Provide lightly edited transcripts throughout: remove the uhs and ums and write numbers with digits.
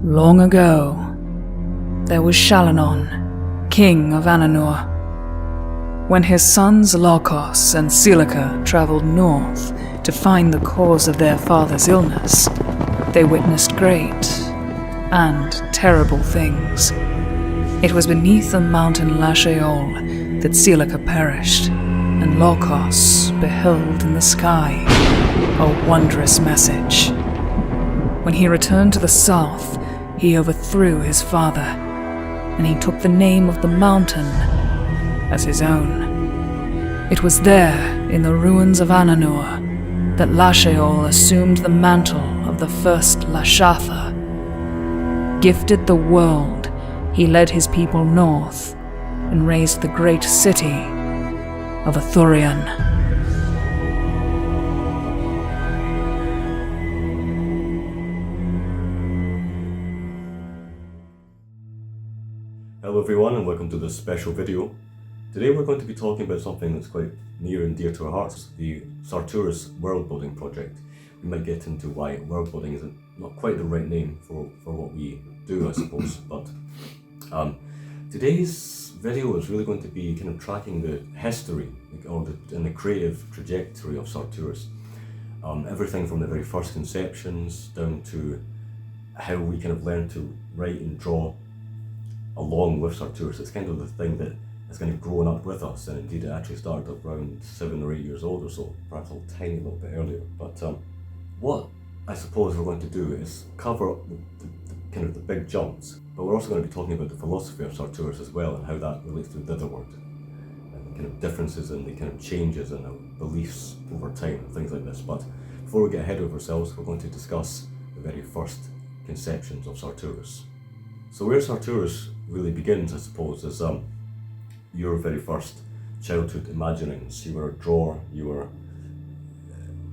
Long ago, there was Shalanon, king of Ananur. When his sons Lokos and Silica traveled north to find the cause of their father's illness, they witnessed great and terrible things. It was beneath the mountain Lasheol that Silica perished, and Lokos beheld in the sky a wondrous message. When he returned to the south, he overthrew his father, and he took the name of the mountain as his own. It was there, in the ruins of Ananur, that Lasheol assumed the mantle of the first Lashatha. Gifted the world, he led his people north and raised the great city of Athurian. Hello everyone and welcome to this special video. Today we're going to be talking about something that's quite near and dear to our hearts, the Sarturus world building project. We might get into why world building isn't not quite the right name for what we do, I suppose, but today's video is really going to be kind of tracking the history and the creative trajectory of Sarturus. Everything from the very first conceptions down to how we kind of learn to write and draw along with Sarturus. It's kind of the thing that has kind of grown up with us, and indeed it actually started around 7 or 8 years old or so, perhaps a tiny little bit earlier. But what I suppose we're going to do is cover up the kind of the big jumps, but we're also going to be talking about the philosophy of Sarturus as well and how that relates to Thitherword, and the kind of differences and the kind of changes in our beliefs over time and things like this. But before we get ahead of ourselves, we're going to discuss the very first conceptions of Sarturus. So where Sarturus really begins, I suppose, is your very first childhood imaginings. You were a drawer, you were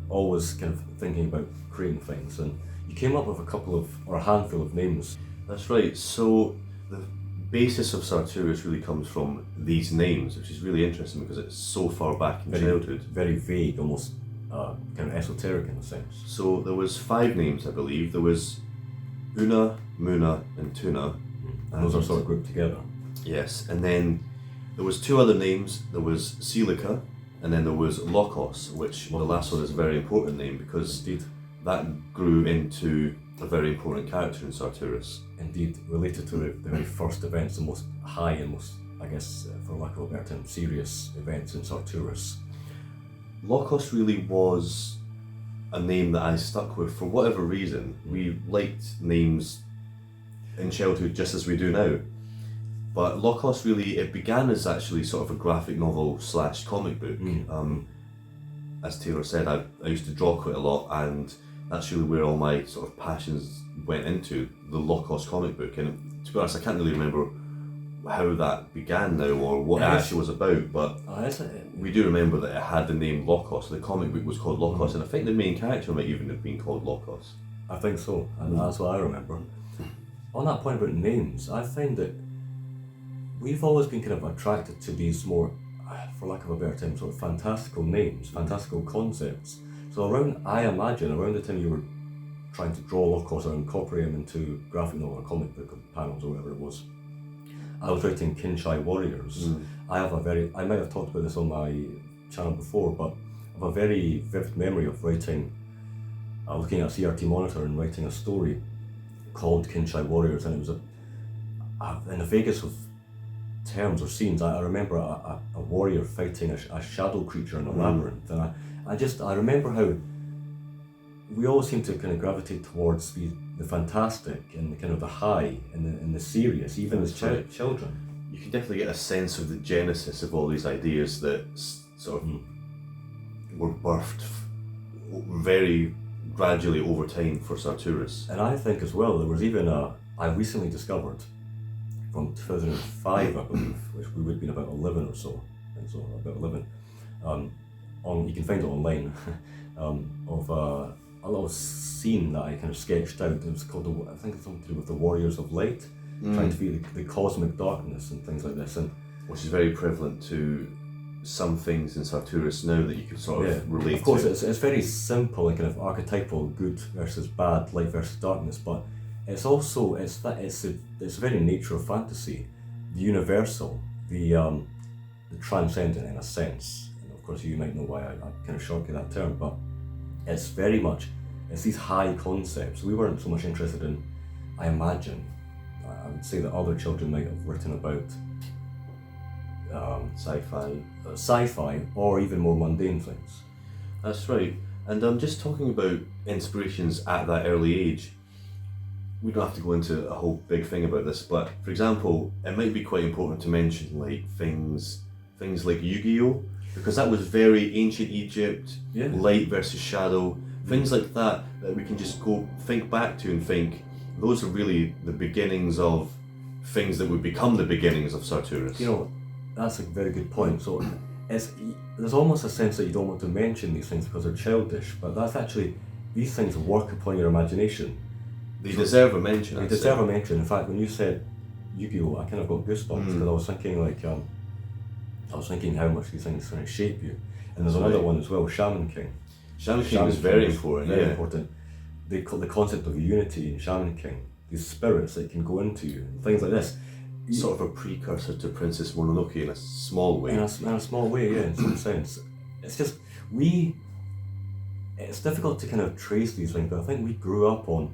always kind of thinking about creating things, and you came up with a handful of names. That's right. So the basis of Sarturus really comes from these names, which is really interesting because it's so far back in childhood. Very vague, almost kind of esoteric in a sense. So there was 5 names, I believe. There was Una, Muna and Tuna. And those are sort of grouped together. Yes, and then there was 2 other names. There was Silica, and then there was Lokos, which the last one is a very important name because Indeed. that grew into a very important character in Sarturus. Indeed, related to the very first events, the most high and most, I guess, for lack of a better term, serious events in Sarturus. Lokos really was a name that I stuck with for whatever reason. We liked names in childhood just as we do now, but Lokos really, it began as actually sort of a graphic novel / comic book. As Taylor said, I used to draw quite a lot, and that's really where all my sort of passions went into, the Lokos comic book. And to be honest, I can't really remember how that began now or what it actually was about, but we do remember that it had the name Lokos. The comic book was called Lokos, and I think the main character might even have been called Lokos. I think so, and that's what I remember. On that point about names, I find that we've always been kind of attracted to these more, for lack of a better term, sort of fantastical names, fantastical concepts. So I imagine around the time you were trying to draw Lokos or incorporate them into graphic novel or comic book or panels or whatever it was, I was writing Kinshai Warriors. I might have talked about this on my channel before, but I have a very vivid memory of writing, looking at a CRT monitor and writing a story called Kinshai Warriors, and it was in the vaguest of terms or scenes. I remember a warrior fighting a shadow creature in a labyrinth, and I remember how we all seem to kind of gravitate towards the fantastic and the kind of the high and the serious, even as children. You can definitely get a sense of the genesis of all these ideas that sort of were birthed very gradually over time for Sarturus. And I think as well, there was even I recently discovered from 2005, I believe, which we would have been about 11 or so, and so about 11, you can find it online, of a little scene that I kind of sketched out. It was called, I think it's something to do with the Warriors of Light, trying to beat the cosmic darkness and things like this, and which is very prevalent to some things in Sarturus now that you could sort of relate to. Of course, it's very simple and kind of archetypal, good versus bad, light versus darkness, but it's also it's the very nature of fantasy, the universal, the transcendent in a sense. And of course, you might know why I kind of shortcut that term, but it's very much it's these high concepts. We weren't so much interested in, I imagine, I would say that other children might have written about sci-fi or even more mundane things. That's right. And I'm just talking about inspirations at that early age. We don't have to go into a whole big thing about this, but for example, it might be quite important to mention like things like Yu-Gi-Oh, because that was very ancient Egypt, light versus shadow, things like that we can just go think back to and think those are really the beginnings of things that would become the beginnings of Sarturus. You know, that's a very good point. So there's almost a sense that you don't want to mention these things because they're childish, but that's actually, these things work upon your imagination. They deserve a mention. They deserve a mention. In fact, when you said Yu-Gi-Oh, I kind of got goosebumps because I was thinking how much these things kind of shape you. And there's another one as well, Shaman King. Shaman King is very important. Very important. The concept of unity in Shaman King, these spirits that can go into you, things like this. Sort of a precursor to Princess Mononoke in a small way. In a small way, yeah, in some sense. It's just, it's difficult to kind of trace these things, but I think we grew up on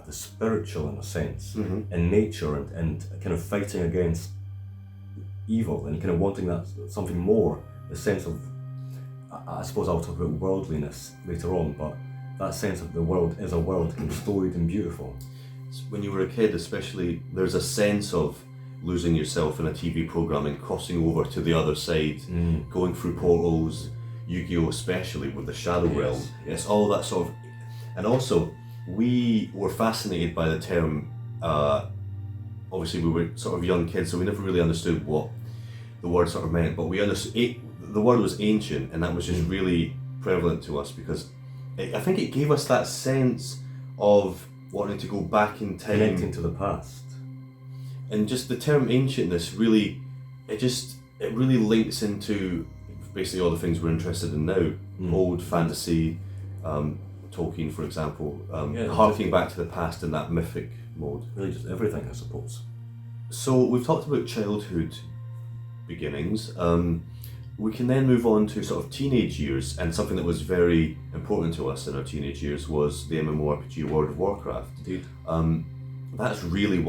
the spiritual in a sense, in nature and kind of fighting against evil and kind of wanting that something more, the sense of, I suppose I'll talk about worldliness later on, but that sense of the world is a world kind of storied and beautiful. When you were a kid especially, there's a sense of losing yourself in a TV program and crossing over to the other side, going through portals, Yu-Gi-Oh especially with the Shadow Realm. It's all that sort of, and also we were fascinated by the term, obviously we were sort of young kids so we never really understood what the word sort of meant, but we understood the word was ancient and that was just really prevalent to us because I think it gave us that sense of wanting to go back in time, connecting to the past, and just the term ancientness really, it really links into basically all the things we're interested in now. Old fantasy, Tolkien for example, harking back to the past in that mythic mode. Really just everything, I suppose. So we've talked about childhood beginnings. We can then move on to sort of teenage years, and something that was very important to us in our teenage years was the MMORPG World of Warcraft. Indeed. That's really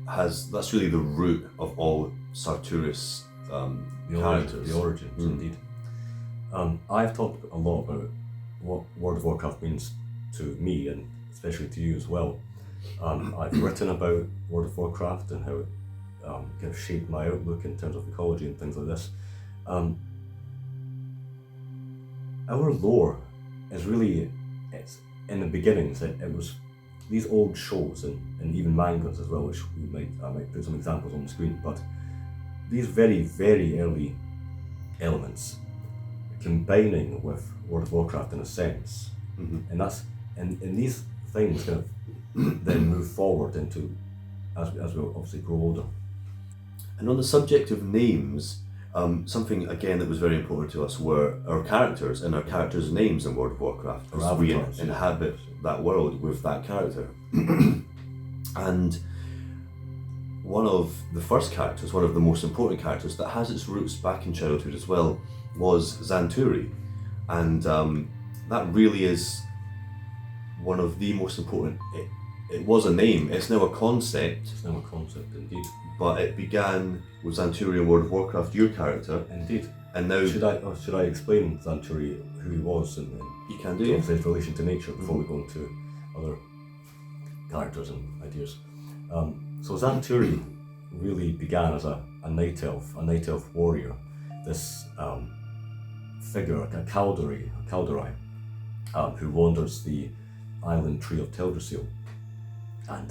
that's really the root of all Sarturus characters. The origins, indeed. I've talked a lot about what World of Warcraft means to me, and especially to you as well. I've written about World of Warcraft and how it kind of shaped my outlook in terms of ecology and things like this. Our lore is really, it's in the beginnings, it was these old shows and even mangas as well, which I might put some examples on the screen, but these very, very early elements combining with World of Warcraft in a sense, and that's and these things kind of then move forward into as we obviously grow older. And on the subject of names, something again that was very important to us were our characters and our characters' names in World of Warcraft, because we inhabit that world with that character. And one of the first characters, one of the most important characters that has its roots back in childhood as well, was Xanturi, and that really is one of the most important. It was a name, it's now a concept. It's now a concept, indeed. But it began with Xanturi in World of Warcraft, your character. Indeed. And now... Should I explain Xanturi, who he was, and you can do his relation to nature before we go into other characters and ideas. So Xanturi really began as a night elf warrior, this figure, a Kaldari, who wanders the island tree of Teldrassil. And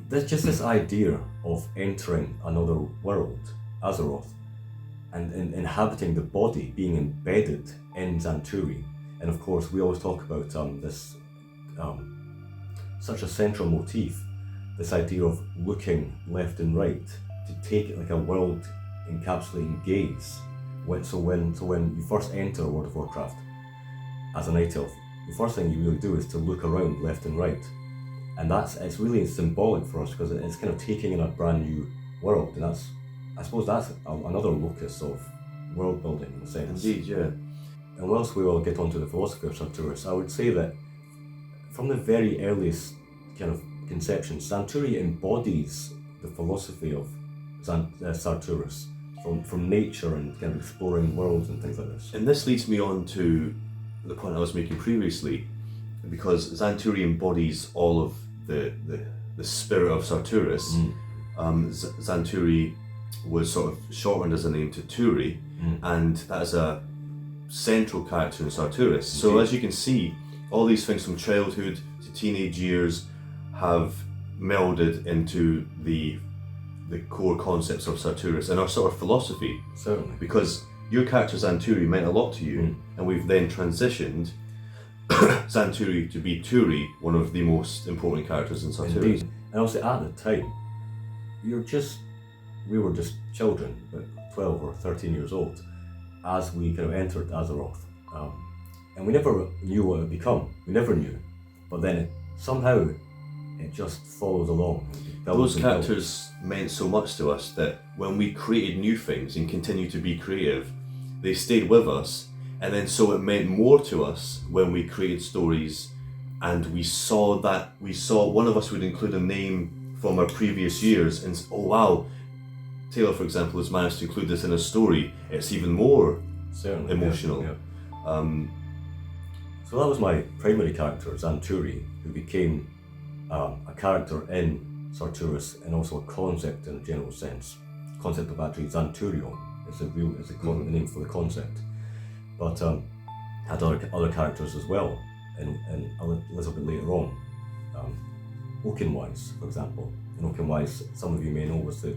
there's just this idea of entering another world, Azeroth, and inhabiting the body, being embedded in Xanturi. And of course, we always talk about this such a central motif, this idea of looking left and right, to take it like a world encapsulating gaze. So when you first enter World of Warcraft as a night elf, the first thing you really do is to look around left and right. And it's really symbolic for us because it's kind of taking in a brand new world. And I suppose that's another locus of world building in a sense. Indeed, yeah. And whilst we will get onto the philosophy of Sarturus, I would say that from the very earliest kind of conception, Santuri embodies the philosophy of Sarturus from nature and kind of exploring worlds and things like this. And this leads me on to the point I was making previously, because Santuri embodies all of the spirit of Sarturus. Santuri was sort of shortened as a name to Turi, and that is a central character in Sarturus. So as you can see, all these things from childhood to teenage years have melded into the core concepts of Sarturus and our sort of philosophy. Certainly. Because your character Santuri meant a lot to you, and we've then transitioned Santuri to be Turi, one of the most important characters in Sarturus. Indeed. And also at the time, we were just children, about 12 or 13 years old, as we kind of entered Azeroth. And we never knew what it would become. We never knew. But then somehow it just follows along. Those characters meant so much to us that when we created new things and continued to be creative, they stayed with us. And then so it meant more to us when we created stories and we saw one of us would include a name from our previous years and oh wow, Taylor for example has managed to include this in a story. It's even more emotional. Yeah. So that was my primary character, Santuri, who became a character in Sarturus and also a concept in a general sense. Concept of actually Zanturion is the name for the concept. But had other characters as well, and a little bit later on. Oakenwise, for example. And Oakenwise, some of you may know, was the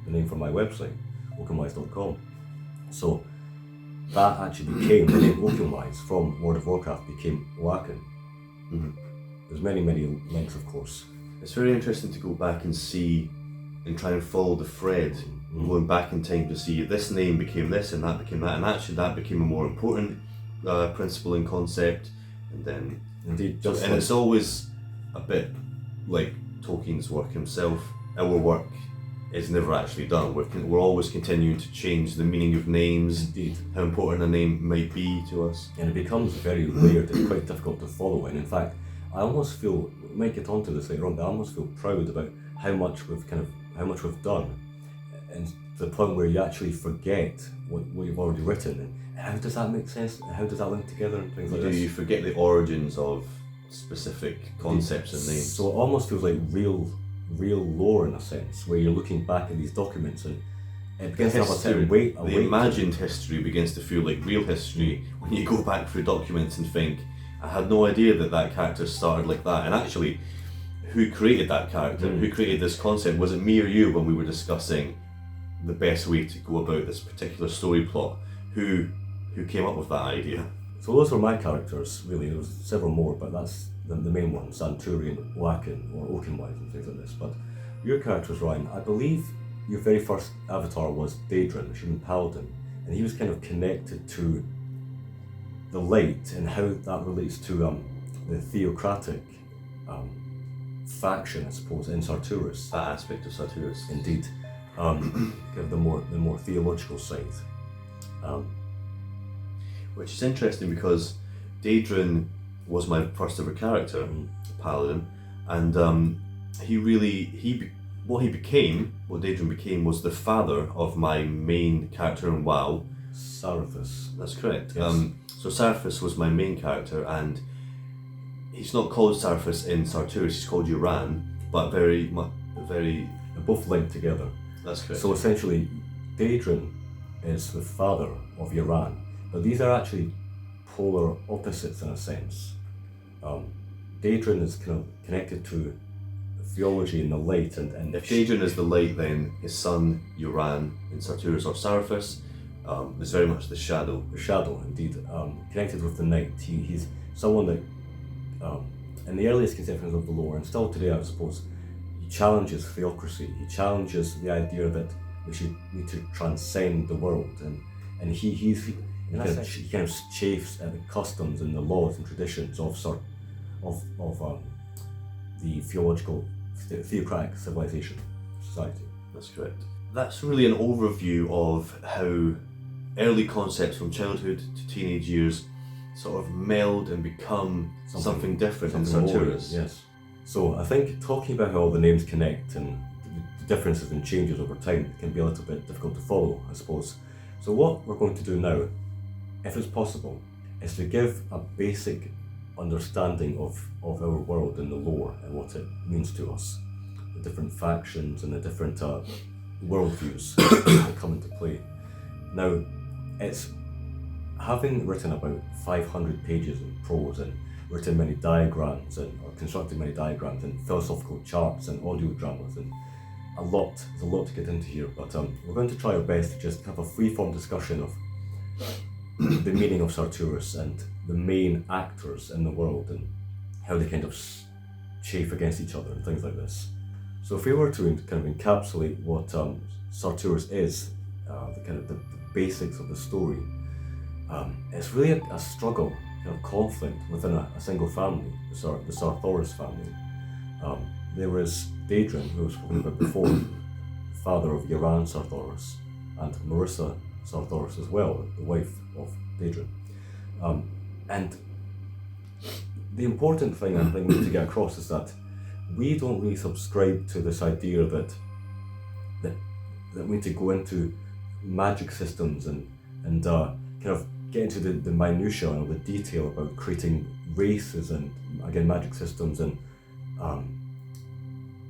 name for my website, oakenwise.com. So that actually became the name Oakenwise from World of Warcraft became Oaken. There's many links, of course. It's very interesting to go back and see and try and follow the thread, going back in time to see this name became this and that became that, and actually that became a more important principle and concept, and then indeed, and it's always a bit like Tolkien's work himself. Our work is never actually done. We're always continuing to change the meaning of names, indeed, how important a name might be to us, and it becomes very layered and quite difficult to follow. And in fact, I almost feel, we might get onto this later on, but I almost feel proud about how much we've done, and to the point where you actually forget what you've already written, and how does that make sense? How does that link together and things like this? You forget the origins of specific concepts and names. So it almost feels like real lore in a sense, where you're looking back at these documents and it begins to have a certain weight. The imagined history begins to feel like real history when you go back through documents and think, I had no idea that character started like that. And actually, who created that character? Who created this concept? Was it me or you when we were discussing the best way to go about this particular story plot? Who came up with that idea? So those were my characters, really. There was several more, but that's the main one, Santuri and Oaken, or Oakenwise and things like this. But your characters, Ryan, I believe your very first avatar was Daedrin, human paladin, and he was kind of connected to the light and how that relates to the theocratic faction, I suppose, in Sarturus. That aspect of Sarturus. Indeed. Kind of the more theological side. Which is interesting because Daedrin was my first ever character, paladin, and what Daedrin became was the father of my main character in WoW, Sarturus. That's correct. Yes. So Sarturus was my main character, and he's not called Sarturus in Sarturus, he's called Uran, but very. They're both linked together. That's correct. So essentially, Daedrin is the father of Uran, but these are actually polar opposites in a sense. Daedrin is kind of connected to theology and the light, and if Daedrin is the light, then his son Uran in Sarturus or Sarthus is very much the shadow. The shadow, indeed, connected with the night. He's someone that, in the earliest conceptions of the lore, and still today, I suppose, he challenges theocracy. He challenges the idea that we should need to transcend the world, and He kind of chafes at the customs and the laws and traditions of the theocratic civilization, society. That's correct. That's really an overview of how early concepts from childhood to teenage years sort of meld and become something different in Sarturus. Yes. So I think talking about how all the names connect and the differences and changes over time can be a little bit difficult to follow, I suppose. So what we're going to do now, if it's possible, is to give a basic understanding of our world and the lore and what it means to us, the different factions and the different worldviews that come into play. Now, it's having written about 500 pages in prose and written many diagrams or constructed many diagrams and philosophical charts and audio dramas and there's a lot to get into here, but we're going to try our best to just have a free-form discussion of the meaning of Sarturus and the main actors in the world and how they kind of chafe against each other and things like this. So if we were to kind of encapsulate what Sarturus is, the basics of the story, it's really a struggle, a conflict within a single family, the Sarturus family. There was Daedrin, who was spoken about before, father of J.R.R. Sarturus, and Marissa Sarturus as well, the wife of Daedrin. And the important thing I think we need to get across is that we don't really subscribe to this idea that we need to go into magic systems and kind of get into the minutiae and all the detail about creating races and again magic systems and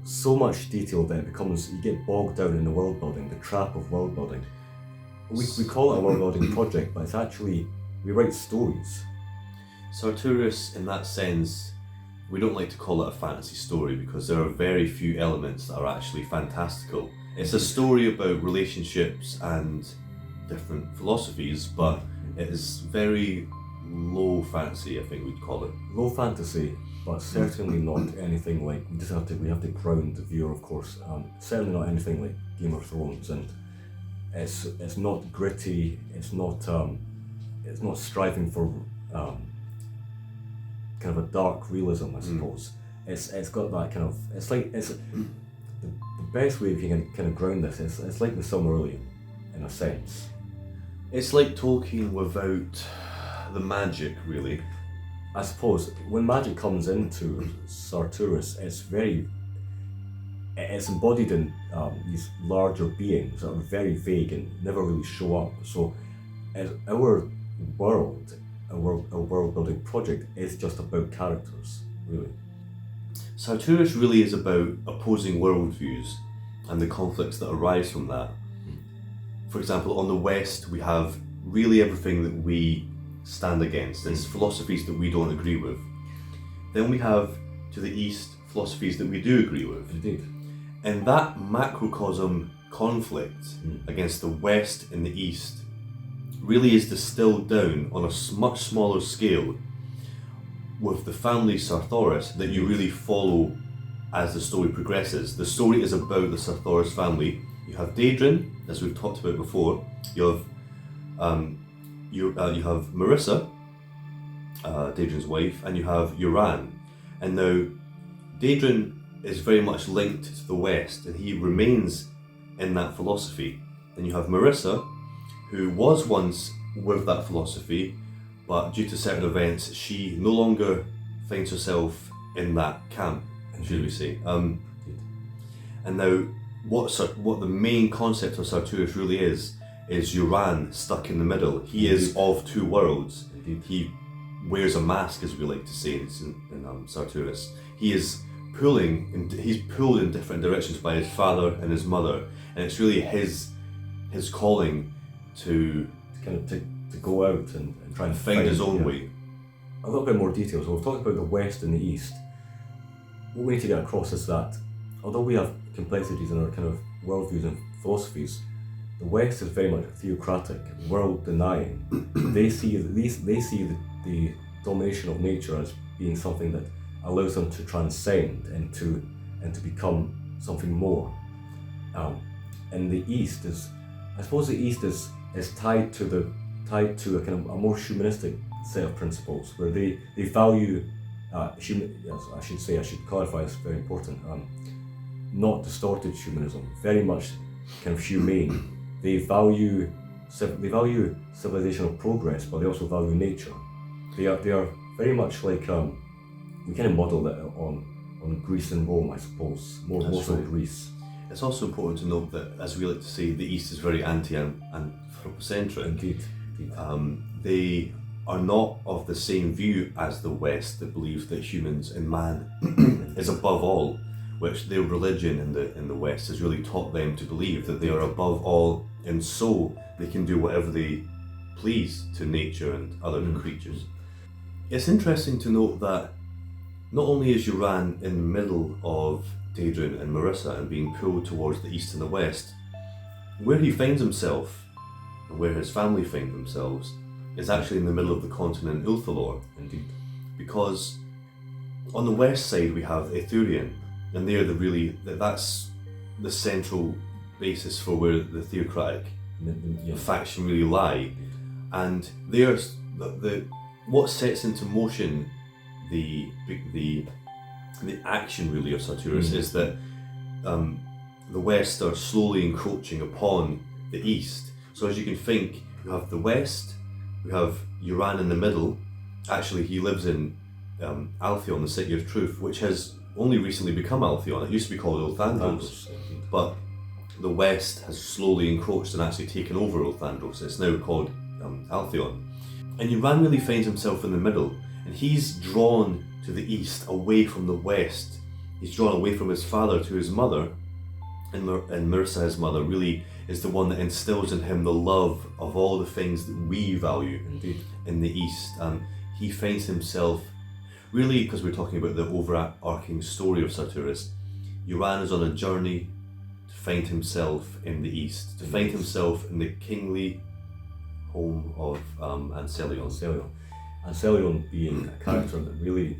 so much detail that you get bogged down in the world building, the trap of world building. We call it a world building project, but it's actually, we write stories. Sarturus, in that sense, we don't like to call it a fantasy story because there are very few elements that are actually fantastical. It's a story about relationships and different philosophies, but it is very low fantasy, I think we'd call it. Low fantasy, but certainly not anything like, we have to ground the viewer, of course. Certainly not anything like Game of Thrones, and it's not gritty, it's not striving for kind of a dark realism, I suppose. It's got that kind of, the best way you can kind of ground this is it's like the Silmarillion, in a sense. It's like Tolkien without the magic, really. I suppose when magic comes into Sarturus, it's embodied in these larger beings that are very vague and never really show up. So our world building project is just about characters, really. Sarturus really is about opposing worldviews and the conflicts that arise from that. For example, on the West, we have really everything that we stand against. It's philosophies that we don't agree with. Then we have, to the East, philosophies that we do agree with. Indeed. And that macrocosm conflict against the West and the East really is distilled down on a much smaller scale with the family Sarturus that you really follow as the story progresses. The story is about the Sarturus family. You have Daedrin, as we've talked about before. You have Marissa, Daedrin's wife, and you have J.R.R. And now Daedrin is very much linked to the West, and he remains in that philosophy. Then you have Marissa, who was once with that philosophy, but due to certain events, she no longer finds herself in that camp, should we say. And now, what the main concept of Sarturus really is J.R.R. stuck in the middle. He is of two worlds. Indeed. He wears a mask, as we like to say in Sarturus. He's pulled in different directions by his father and his mother, and it's really his calling to go out and try and find his own way. A little bit more detail. So we've talked about the West and the East. What we need to get across is that although we have complexities in our kind of worldviews and philosophies, the West is very much theocratic, world denying. They see the domination of nature as being something that allows them to transcend and to become something more. And the East is, I suppose, the East is tied to tied to a kind of a more humanistic set of principles where they value yes, I should clarify, it's very important, not distorted humanism, very much kind of humane. They value civilizational progress, but they also value nature. They are very much like we kind of model that on Greece and Rome, I suppose, more so right. Greece. It's also important to note that, as we like to say, the East is very anthropocentric. Indeed. They are not of the same view as the West, that believes that humans and man is above all, which their religion in the West has really taught them to believe that they are above all, and so they can do whatever they please to nature and other creatures. It's interesting to note that not only is Yoran in the middle of Daedrin and Marissa and being pulled towards the east and the west, where he finds himself, and where his family find themselves, is actually in the middle of the continent Ulthalor. Indeed. Because on the west side we have Ithurian, and that's the central basis for where the theocratic faction really lie. And there's what sets into motion the action really of Sarturus is that the West are slowly encroaching upon the East. So as you can think, you have the West, we have Yoran in the middle. Actually, he lives in Altheon, the City of Truth, which has only recently become Altheon. It used to be called Ulthandros, but the West has slowly encroached and actually taken over Ulthandros. It's now called Altheon. And Yoran really finds himself in the middle, and he's drawn to the east, away from the west. He's drawn away from his father to his mother, and Marissa, his mother, really is the one that instills in him the love of all the things that we value in the east. He finds himself, really, because we're talking about the overarching story of Sarturus, Yoran is on a journey to find himself in the east, to find himself in the kingly home of Ancelion. Ancelion being a character that really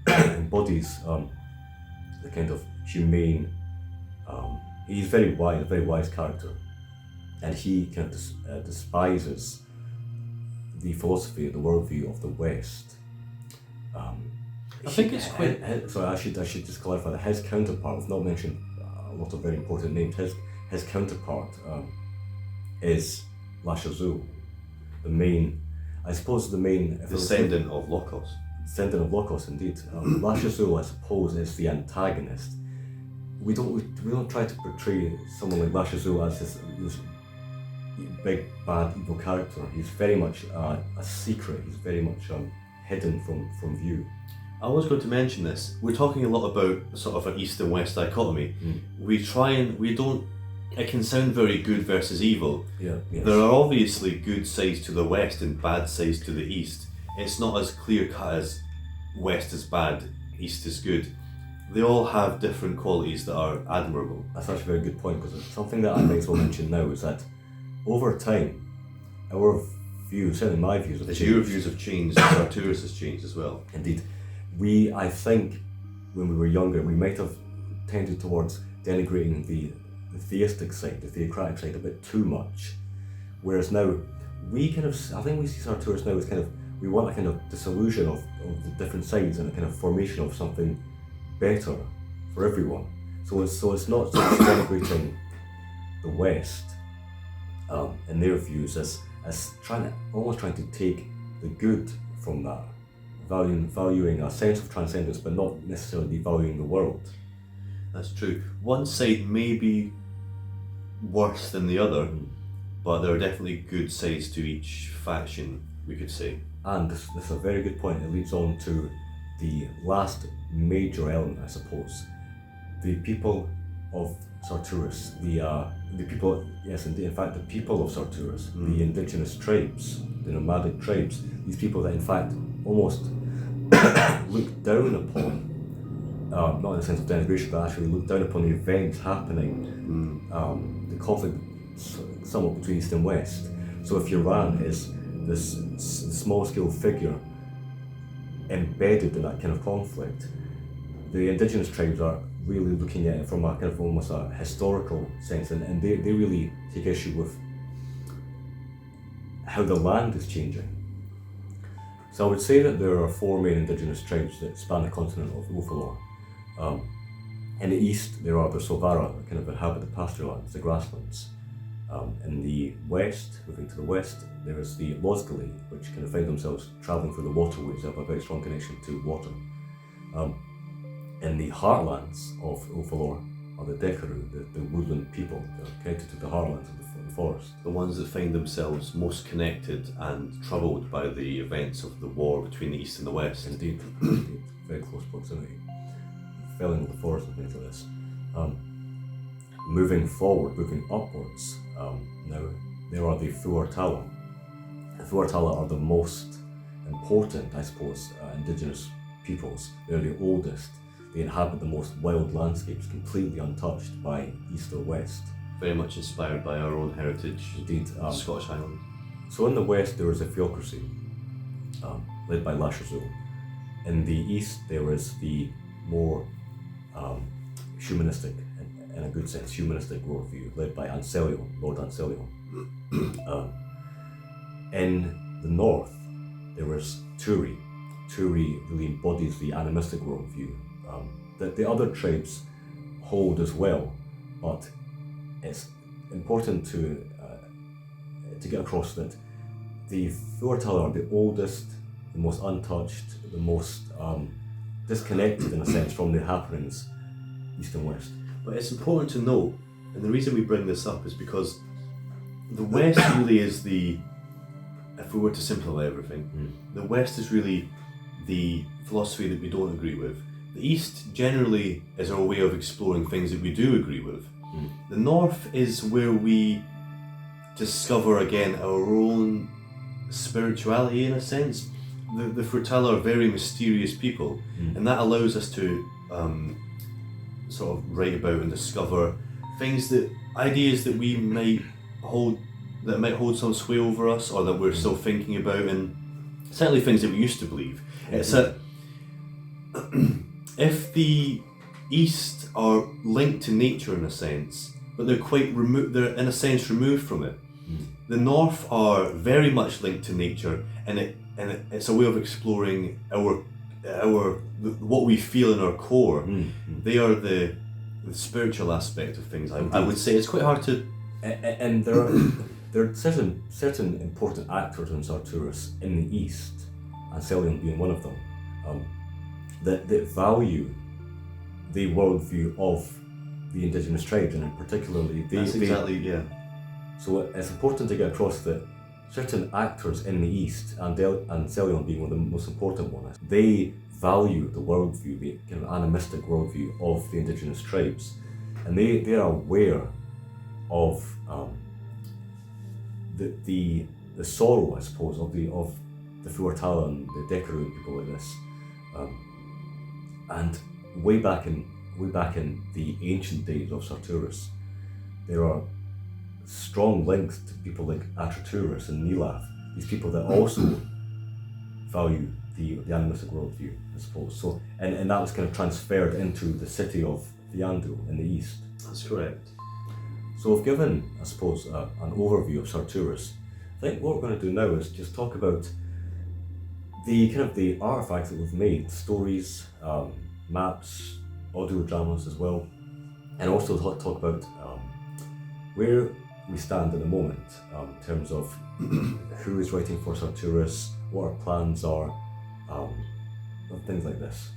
embodies the kind of humane. He's a very wise character, and he kind of despises the philosophy, the worldview of the West. I think it's quite. Sorry, I should just clarify that his counterpart, I've not mentioned a lot of very important names. His counterpart is Lashazul, the main Descendant of Lokos. Descendant of Lokos, indeed. Lashazul, I suppose, is the antagonist. We don't try to portray someone like Lashazul as this big bad evil character. He's very much a secret. He's very much hidden from view. I was going to mention this. We're talking a lot about sort of an east and west dichotomy. It can sound very good versus evil. Yeah. Yes. There are obviously good sides to the west and bad sides to the east. It's not as clear cut as west is bad, east is good. They all have different qualities that are admirable. That's actually a very good point, because something that I might as well mention now is that over time, our views, certainly my views, have changed. Your views have changed, Sarturus has changed as well. Indeed. I think, when we were younger, we might have tended towards denigrating the theistic side, the theocratic side, a bit too much. Whereas now, I think we see Sarturus now as kind of, we want a kind of dissolution of the different sides and a kind of formation of something better for everyone. So it's not just denigrating the West in their views as almost trying to take the good from that, valuing a sense of transcendence, but not necessarily valuing the world. That's true. One side may be worse than the other, but there are definitely good sides to each faction, we could say. And this is a very good point. It leads on to the last major element, I suppose. The people of Sarturus, the people of Sarturus, the indigenous tribes, the nomadic tribes, these people that in fact almost look down upon, not in the sense of denigration, but actually look down upon the events happening, the conflict somewhat between East and West. So if Yoran is this small-scale figure embedded in that kind of conflict, the indigenous tribes are really looking at it from a kind of almost a historical sense, and they really take issue with how the land is changing. So I would say that there are 4 main indigenous tribes that span the continent of Ulthuan. In the east, there are the Solvara, that kind of inhabit the pasture lands, the grasslands. In the west, moving to the west, there is the Losgally, which kind of find themselves travelling through the waterways, have a very strong connection to water. In the heartlands of Ulthuan are the Dekaru, the woodland people that are connected to the heartlands of the forest. The ones that find themselves most connected and troubled by the events of the war between the East and the West. Indeed, very close proximity. Felling of the forest and things like this. Moving forward, moving upwards, now there are the Fuartala. The Fuartala are the most important, I suppose, indigenous peoples. They're the oldest. They inhabit the most wild landscapes, completely untouched by East or West. Very much inspired by our own heritage, Indeed. Scottish Highlands. So in the West there is a theocracy, led by Lashazul. In the East there is the more humanistic, in a good sense, humanistic worldview, led by Ancelion, Lord Dunsany. In the North there is Turi. Turi really embodies the animistic worldview that the other tribes hold as well, but it's important to get across that the Fuartala are the oldest, the most untouched, the most disconnected in a sense from the happenings East and West. But it's important to note, and the reason we bring this up is because the West really is the, if we were to simplify everything, the West is really the philosophy that we don't agree with. The East generally is our way of exploring things that we do agree with. The North is where we discover again our own spirituality in a sense. The Fuartala are very mysterious people, and that allows us to sort of write about and discover things ideas that we might hold, that might hold some sway over us, or that we're still thinking about, and certainly things that we used to believe. It's that if the East are linked to nature in a sense, but they're quite removed, they're in a sense removed from it. The North are very much linked to nature, and it's a way of exploring what we feel in our core. They are the spiritual aspect of things. I would say it's quite hard to. And there are certain important actors in Sarturus in the East, Ancelion being one of them, that value the worldview of the indigenous tribes, and particularly So it's important to get across that certain actors in the East, and Ancelion being one of the most important ones, they value the worldview, the kind of animistic worldview of the indigenous tribes, and they are aware of the sorrow, I suppose, of the Fuartala and the Dekaru and people like this, and way back in the ancient days of Sarturus, there are strong links to people like Atraturus and Nilath, these people that also value the animistic worldview, I suppose. So, and that was kind of transferred into the city of Theandil in the east. That's correct. So I've given, I suppose, an overview of Sarturus. I think what we're going to do now is just talk about the artifacts that we've made, stories, maps, audio dramas as well, and also talk about where we stand at the moment in terms of who is writing for Sarturus, what our plans are, things like this.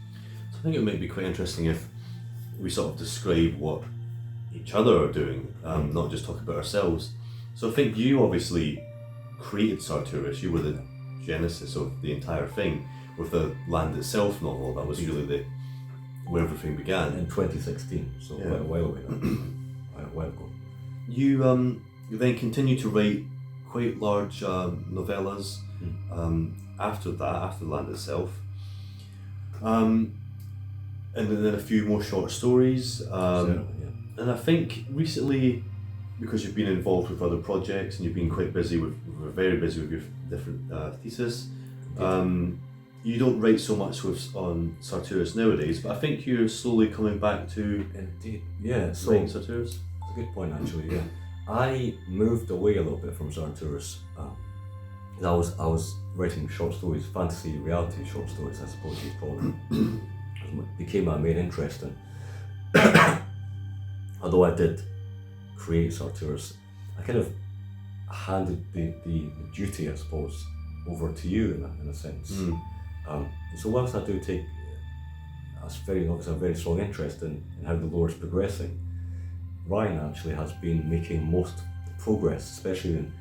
So I think it might be quite interesting if we sort of describe what each other are doing, not just talk about ourselves. So I think you obviously created Sarturus, you were the genesis of the entire thing with the Land Itself novel. That was really where everything began. In 2016, so quite a while away now, quite a while ago. You then continued to write quite large novellas after the Land Itself, and then a few more short stories. And I think recently, because you've been involved with other projects and you've been quite busy very busy with your different thesis, you don't write so much on Sarturus nowadays, but I think you're slowly coming back to Indeed, yeah. So writing Sarturus. That's a good point, actually. Yeah, I moved away a little bit from Sarturus I was writing short stories, fantasy reality short stories, I suppose you'd call them. It became my main interest in. Although I did create Sarturus, I kind of handed the duty, I suppose, over to you in a sense. So whilst I do take obviously a very strong interest in how the lore is progressing, Ryan actually has been making most progress, especially in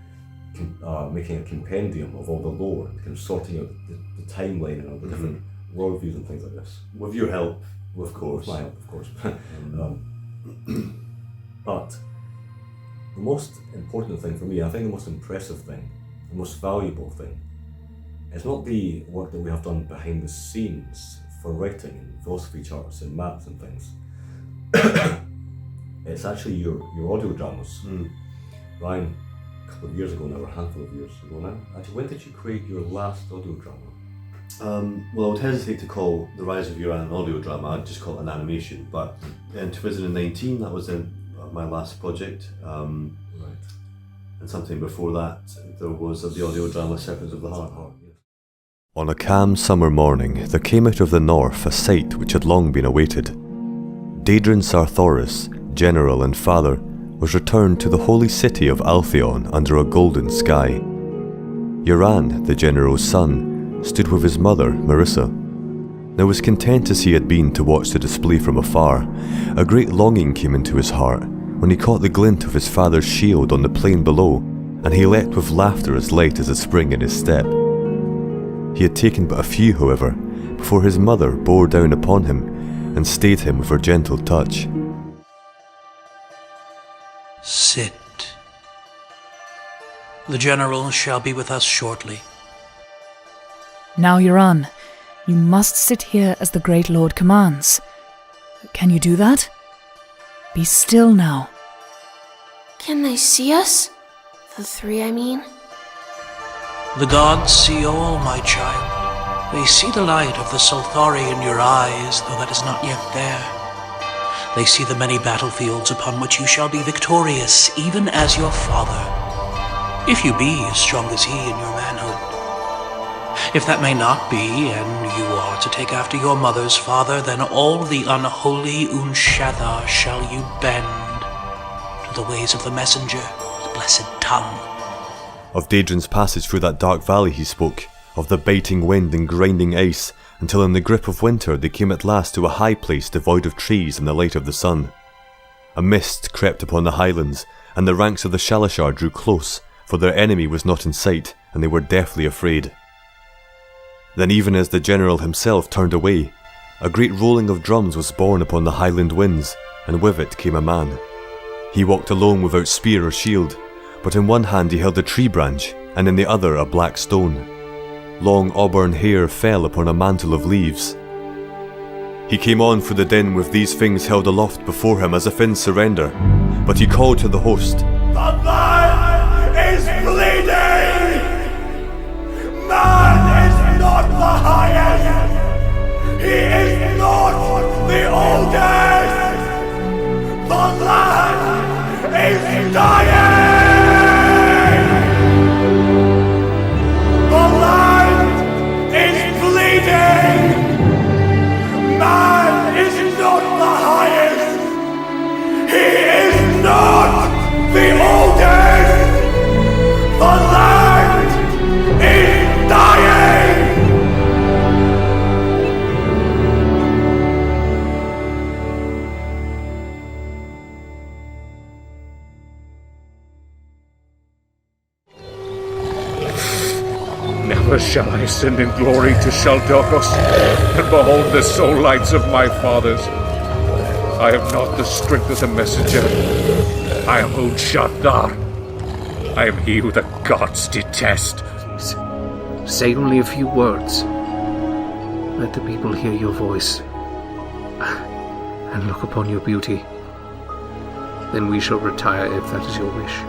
making a compendium of all the lore, kind of sorting out the timeline and all the different worldviews and things like this. With your help, With my help, of course. But the most important thing for me, I think the most impressive thing, the most valuable thing, is not the work that we have done behind the scenes for writing and philosophy charts and maps and things. It's actually your audio dramas. Ryan, a couple of years ago now, or a handful of years ago now, actually, when did you create your last audio drama? Well, I would hesitate to call The Rise of Yoran an audio drama, I'd just call it an animation. But in 2019, that was my last project. Right. And sometime before that, there was the audio drama Serpents of the Heart. Yes. On a calm summer morning, there came out of the north a sight which had long been awaited. Daedran Sarturus, general and father, was returned to the holy city of Alphaeon under a golden sky. Yoran, the general's son, stood with his mother, Marissa. Now, as content as he had been to watch the display from afar, a great longing came into his heart when he caught the glint of his father's shield on the plain below, and he leapt with laughter as light as a spring in his step. He had taken but a few, however, before his mother bore down upon him and stayed him with her gentle touch. Sit. The general shall be with us shortly. Now, Yoran, you must sit here as the great lord commands. Can you do that? Be still now. Can they see us? The three, I mean. The gods see all, my child. They see the light of the Sulthari in your eyes, though that is not yet there. They see the many battlefields upon which you shall be victorious, even as your father, if you be as strong as he in your manhood. If that may not be, and you are to take after your mother's father, then all the unholy Unshathar shall you bend to the ways of the messenger, the blessed tongue. Of Daedran's passage through that dark valley he spoke, of the biting wind and grinding ice, until in the grip of winter they came at last to a high place devoid of trees and the light of the sun. A mist crept upon the highlands, and the ranks of the Shalashar drew close, for their enemy was not in sight, and they were deathly afraid. Then, even as the general himself turned away, a great rolling of drums was borne upon the highland winds, and with it came a man. He walked alone without spear or shield, but in one hand he held a tree branch, and in the other a black stone. Long auburn hair fell upon a mantle of leaves. He came on through the din with these things held aloft before him as if in surrender, but he called to the host, "The man is bleeding! Man is not the highest! He is not the oldest! The land is dying! The land is bleeding! Man is not the highest! He is not the oldest! The land is dying! Never shall I ascend in glory to Shaldokos and behold the soul lights of my fathers. I have not the strength of the messenger. I am Unshathar. I am he who the gods detest. Please, say only a few words. Let the people hear your voice and look upon your beauty. Then we shall retire if that is your wish.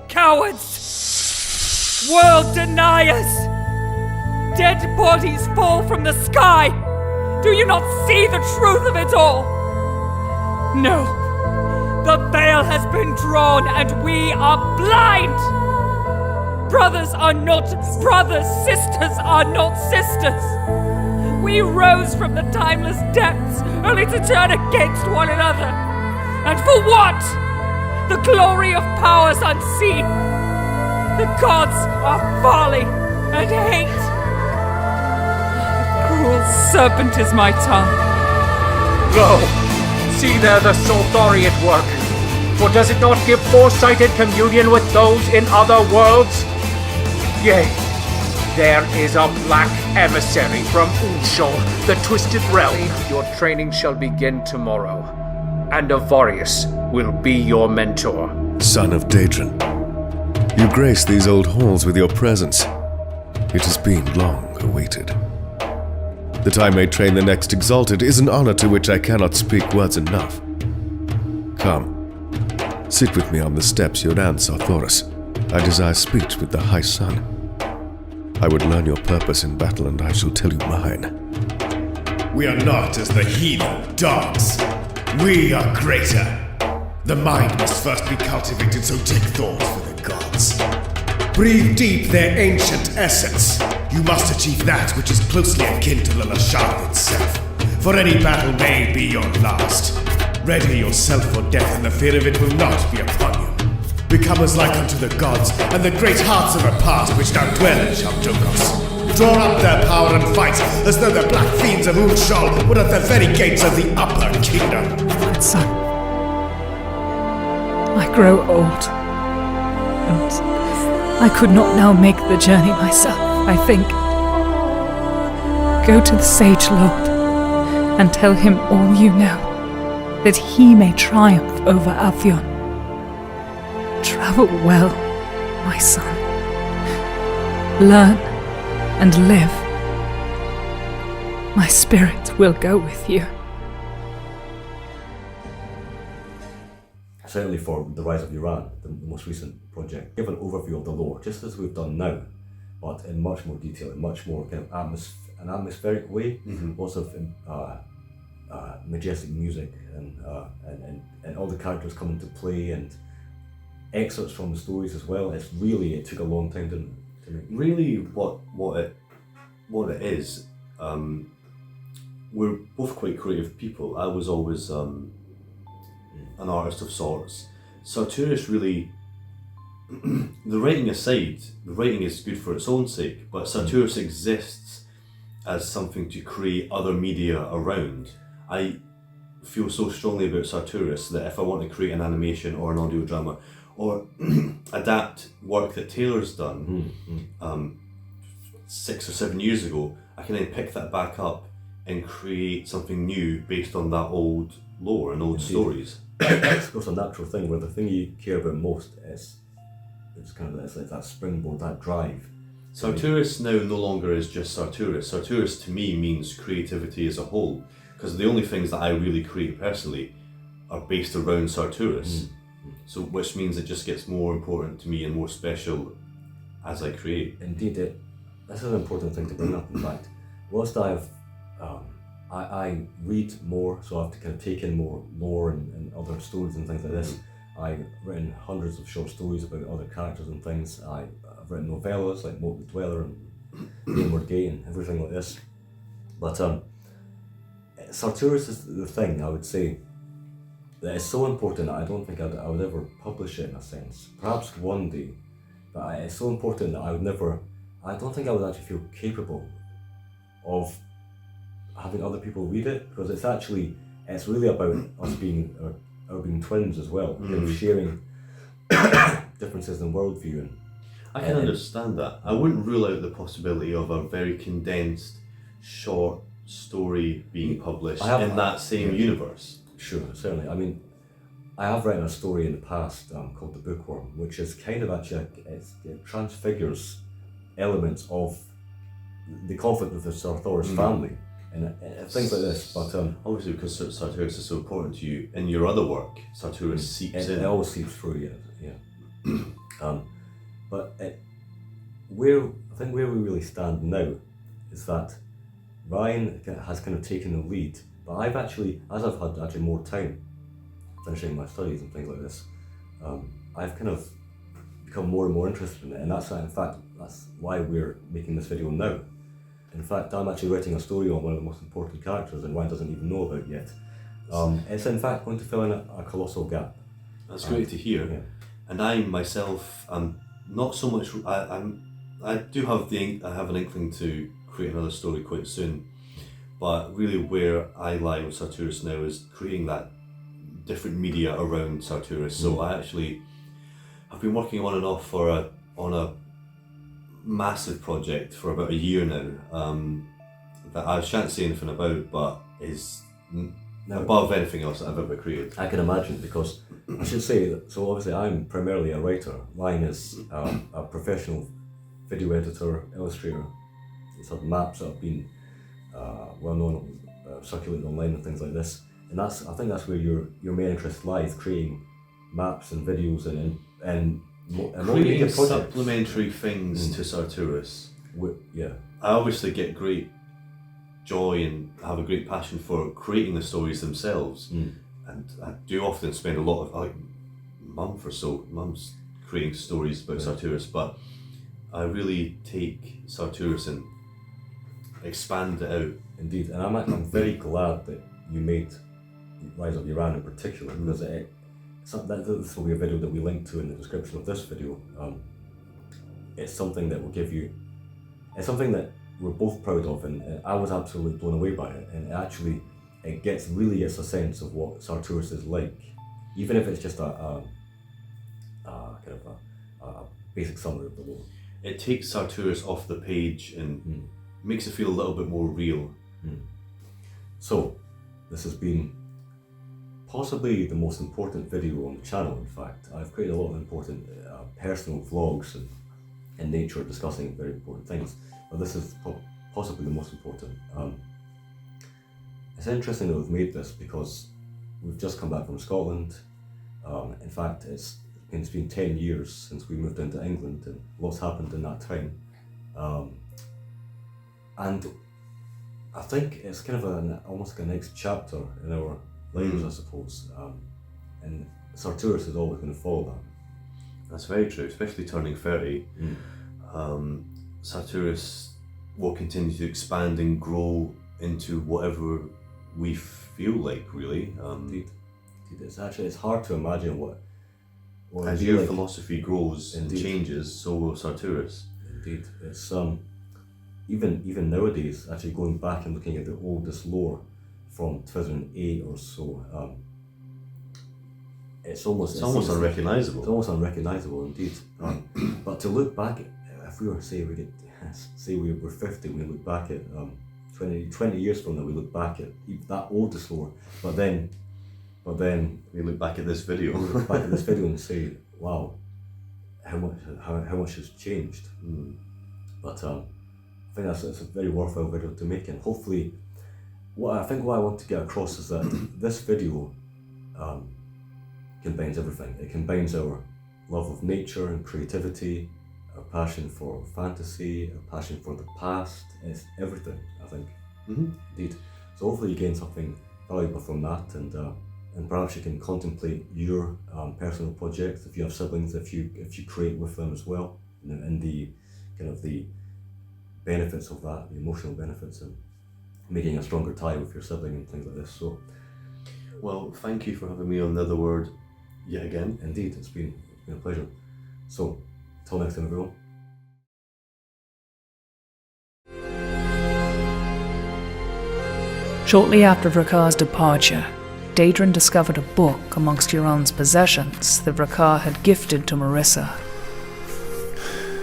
Cowards! World deniers! Dead bodies fall from the sky! Do you not see the truth of it all? No, The veil has been drawn and we are blind! Brothers are not brothers, sisters are not sisters. We rose from the timeless depths only to turn against one another. And for what? The glory of powers unseen. The gods are folly and hate. The cruel serpent is my tongue. Lo! See there the Sarturus at work. For does it not give foresighted communion with those in other worlds? Yea, there is a black emissary from Unshol, the Twisted Realm. Your training shall begin tomorrow, and Avarius will be your mentor. Son of Daedran, you grace these old halls with your presence. It has been long awaited. That I may train the next Exalted is an honor to which I cannot speak words enough. Come, sit with me on the steps, your aunt Sarturus. I desire speech with the High Sun. I would learn your purpose in battle, and I shall tell you mine. We are not as the heathen dogs. We are greater. The mind must first be cultivated, so take thought for the gods. Breathe deep their ancient essence. You must achieve that which is closely akin to the Lashard itself. For any battle may be your last. Ready yourself for death, and the fear of it will not be upon you. Become as like unto the gods, and the great hearts of our past which now dwell in Shaltokos. Draw up their power and fight, as though the black fiends of Unshol were at the very gates of the upper kingdom. My son, I grow old, and I could not now make the journey myself, I think. Go to the Sage Lord, and tell him all you know, that he may triumph over Alphion. Travel well, my son. Learn and live. My spirit will go with you. Certainly for The Rise of Iran, the most recent project, give an overview of the lore, just as we've done now, but in much more detail, in much more kind of an atmospheric way. Lots of majestic music and all the characters come into play, and excerpts from the stories as well. It took a long time to make. Really, what it is, we're both quite creative people. I was always an artist of sorts. Sarturus really, the writing aside, the writing is good for its own sake, but Sarturus exists as something to create other media around. I feel so strongly about Sarturus that if I want to create an animation or an audio drama or adapt work that Taylor's done 6 or 7 years ago, I can then pick that back up and create something new based on that old lore and old stories. It's of course a natural thing where the thing you care about most is kind of it's like that springboard, that drive. Sarturus now no longer is just Sarturus. Sarturus to me means creativity as a whole, because the only things that I really create personally are based around Sarturus. So which means it just gets more important to me and more special as I create. Indeed, this is an important thing to bring up. In fact, whilst I read more, so I have to kind of take in more lore and other stories and things like this. I've written hundreds of short stories about other characters and things. I've written novellas like Moat the Dweller and Inward Gate and everything like this. But Sarturus is the thing, I would say, that is so important that I don't think I would ever publish it in a sense. Perhaps one day, but it's so important that I don't think I would actually feel capable of having other people read it, because it's really about us being twins as well, kind of sharing differences in worldview. And I can understand that. I wouldn't rule out the possibility of a very condensed, short story being published in that same universe. Sure, certainly. I mean, I have written a story in the past called The Bookworm, which is kind of actually, it transfigures elements of the conflict with the Sarturus family and things like this. But obviously, because Sarturus is so important to you in your other work, Sarturus seeps in. It always seeps through, yeah. But I think where we really stand now is that Ryan has kind of taken the lead, but I've had more time, finishing my studies and things like this, I've kind of become more and more interested in it, and that's why we're making this video now. In fact, I'm actually writing a story on one of the most important characters and Ryan doesn't even know about yet. It's in fact going to fill in a colossal gap. That's great to hear. Yeah. And I myself am not so much. I do have I have an inkling to create another story quite soon, but really where I lie with Sarturus now is creating that different media around Sarturus. So I actually have been working on and off on a massive project for about a year now, that I shan't say anything about, but is above anything else that I've ever created. I can imagine, because I should say that, so obviously I'm primarily a writer. Ryan is a professional video editor, illustrator. He's had maps that have been well known, circulated online and things like this. And I think that's where your main interest lies, creating maps and videos and creating supplementary things to Sarturus. Yeah. I obviously get great joy and have a great passion for creating the stories themselves, and I do often spend a lot of Mum's creating stories about Sarturus, but I really take Sarturus and expand it out. Indeed, and I'm very glad that you made Rise of Iran in particular, because this will be a video that we link to in the description of this video. It's something that will give you, it's something that we're both proud of, and I was absolutely blown away by it, and it really gets a sense of what Sarturus is like, even if it's just a kind of a basic summary of the lore. It takes Sarturus off the page and makes it feel a little bit more real. So, this has been possibly the most important video on the channel. In fact, I've created a lot of important personal vlogs in nature discussing very important things, but this is possibly the most important. It's interesting that we've made this because we've just come back from Scotland. In fact, it's been 10 years since we moved into England, and lots happened in that time. And I think it's kind of almost like a next chapter in our lives, I suppose. And Sarturus is always going to follow that. That's very true, especially turning 30. Sarturus will continue to expand and grow into whatever we feel like, really. Indeed. It's hard to imagine what as your philosophy grows and changes, so will Sarturus. Indeed. It's even nowadays, actually going back and looking at the oldest lore from 2008 or so, it's almost unrecognisable. It's almost unrecognisable indeed. But to look back, if we were say we were 50, we look back at 20 years from now, we look back at that oldest lore, but then we look back at this video. We look back at this video and say, wow, how much has changed. But I think it's a very worthwhile video to make, and hopefully what I want to get across is that this video combines everything. It combines our love of nature and creativity, our passion for fantasy, our passion for the past. It's everything, I think. Indeed. So hopefully you gain something valuable from that, and perhaps you can contemplate your personal projects if you have siblings, if you create with them as well, and the kind of the benefits of that, the emotional benefits, and making a stronger tie with your sibling and things like this. So, well, thank you for having me on Thitherword yet again. Indeed, it's been a pleasure. So, till next time, everyone. Shortly after Vrakar's departure, Daedrin discovered a book amongst Euron's possessions that Vrakar had gifted to Marissa.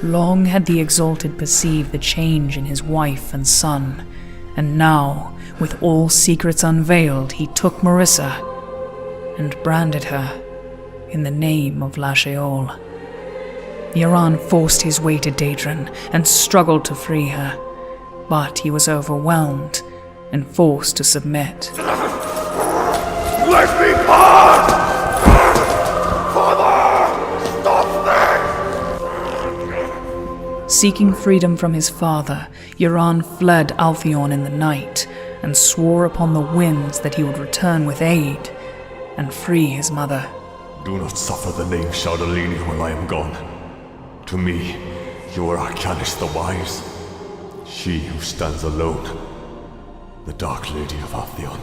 Long had the Exalted perceived the change in his wife and son, and now, with all secrets unveiled, he took Marissa and branded her in the name of Lasheol. Euron forced his way to Daedrin and struggled to free her, but he was overwhelmed and forced to submit. Let me pass! Father! Stop this! Seeking freedom from his father, Euron fled Altheon in the night and swore upon the winds that he would return with aid. and free his mother. Do not suffer the name Chaldalini while I am gone. To me, you are Arcanis the Wise. She who stands alone. The Dark Lady of Altheon.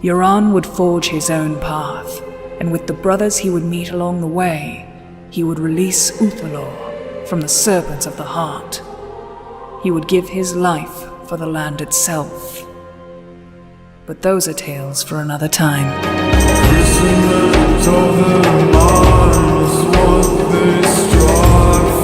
J.R.R. would forge his own path, and with the brothers he would meet along the way, he would release Uthalor from the serpents of the heart. He would give his life for the land itself. But those are tales for another time. Prisoners of the mind is what they strive